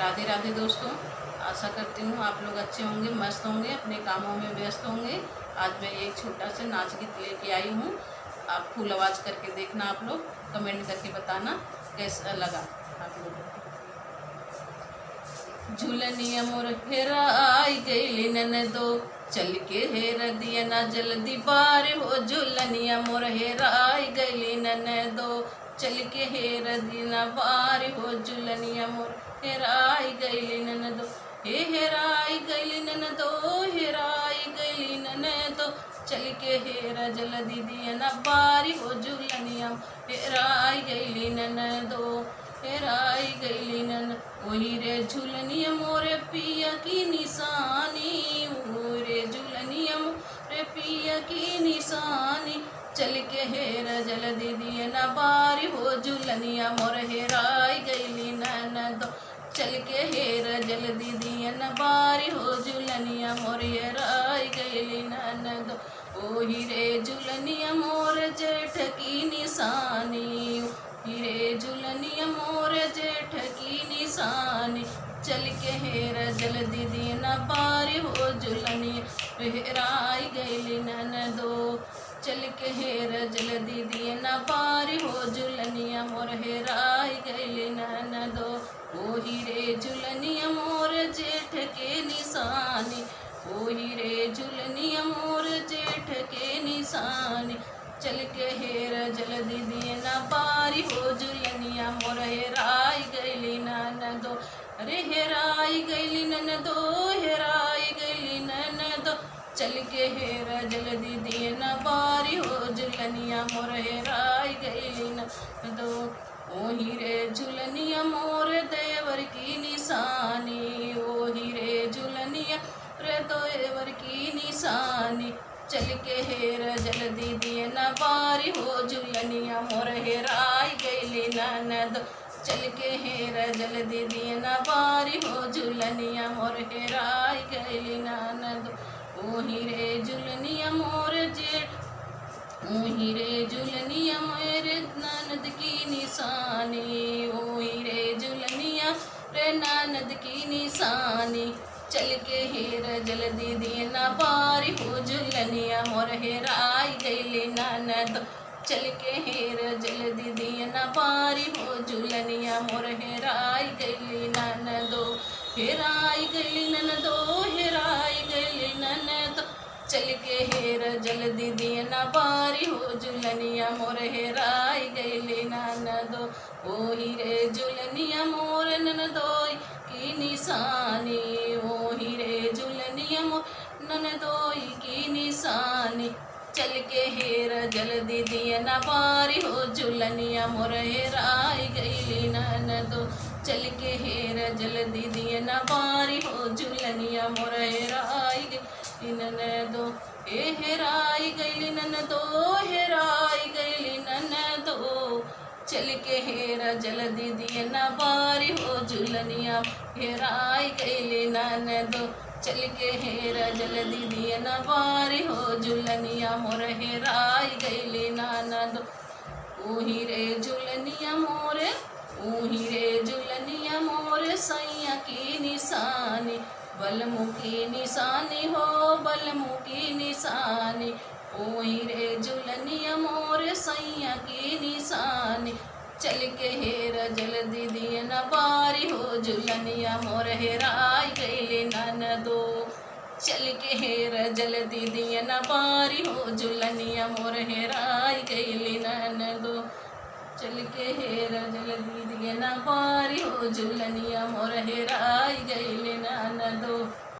राधे राधे दोस्तों। आशा करती हूँ आप लोग अच्छे होंगे, मस्त होंगे, अपने कामों में व्यस्त होंगे। आज मैं एक छोटा सा नाच गीत लेके आई हूँ। आप फुल आवाज़ करके देखना, आप लोग कमेंट करके बताना कैसा लगा आप लोगों को। झूलनिया मोर हेरा आई गई ननदो, चल के हेर दिया ना जल्दी बार हो। झूलनिया मोर हेरा आई गई ननदो, चल के हेर दिया ना बार हो। झूलनिया मोर हेरा आई गई ननदो, हेराई गई ननदो, हेराई गई ननदो, चल के हेरा जल्दी दिया ना बारी हो। झूलनिया हेराई गई ननदो, हेराई गई नन। वही रे झूलनिया मोरे पिया की निशानी, रे झूलनिया मोरे पिया की निशानी, चल के हेरा जल्दी दिया ना बारी हो। झूलनिया मोर हेराई गई ननदो, चल के हेरा जल्दी दिया न बारी हो। झूलनिया मोर हेराई गई ननदो, ओ हीरे झूलनिया मोर जेठ की निशानी, हीरे झूलनिया मोर जेठ की निशानी, चल के हेरा जल्दी दिया न बारी हो। झूलनिया हेराई गई ननदो, चल के हेरा जल्दी दिया न बारी हो। झूलनिया मोर हेराई गई ननदो, ओ हीरे झूलनिया मोर जेठ के निशानी, ओ हीरे झूलनिया मोर जेठ के निशानी, चल के हेरा जल्दी दिया ना बारी हो। झूलनिया मोर हेराई गई ननदो, अरे हेराई गई ननदो, हेराई गई ननदो, चल के हेरा जल्दी दिया ना बारी हो। झूलनिया मोर हेराई गई ननदो, ओ हीरे झूलनिया मोर देवर की निशानी, ओ हीरे झूलनिया रे देवर की निशानी, चल के हेरा जल्दी दिया ना बारी हो। झूलनिया मोर हेराई गई ननदो, चल के हेरा जल्दी दिया ना बारी हो। झूलनिया मोर हेराई गई ननदो, ओ हीरे झूलनिया मोर जेठ, ओ हीरे झूलनिया मेरे ननद की निशानी, ओ हीरे झूलनिया रे ननद की निशानी, चल के हेरा जल्दी दिया ना बारी हो। झूलनिया मोर हेराई गई ननद, चल के हेरा जल्दी दिया ना बारी हो। झूलनिया मोर हेराई गई ननदो, हेराई गई ननदो, हेराई गई ननदो, चल के हेरा जल्दी दिया ना बारी हो। झूलनिया मोर हेराई गई ननदो, ओ हीरे झूलनिया मोर ननदोई की निशानी, ओ हीरे झूलनिया मोर ननदोई की निशानी, चल के हेरा जल्दी दिया ना बारी हो। झूलनिया मोर हेराई गई ननदो, चल के हेरा जल्दी दिया ना बारी हो। झूलनिया मोर हेराई गई ननदो, हेराई गई ननदो, हेराई गई ननदो, चल के हेरा जल्दी दिया ना बारी हो। झूलनिया हेराई गई ननदो, चल के हेरा जल्दी दिया ना बारी हो। झूलनिया मोर हेराई गई ननदो, ओ हीरे झूलनिया मोरे, ओ हीरे झूलनिया मोर सैया की निशानी, बलमु की निशानी हो, बलमु की निशानी, ओ हीरे झूलनिया मोर सैया की निशानी, चल के हेरा जल्दी दिया ना बारी हो। झूलनिया मोर हेराई गई ननदो, चल के हेरा जल्दी दिया ना बारी हो। झूलनिया मोर हेराई गई ननदो, चल के हेरा जल्दी दिया ना बारी हो। झूलनिया मोर हेराई गई ननदो।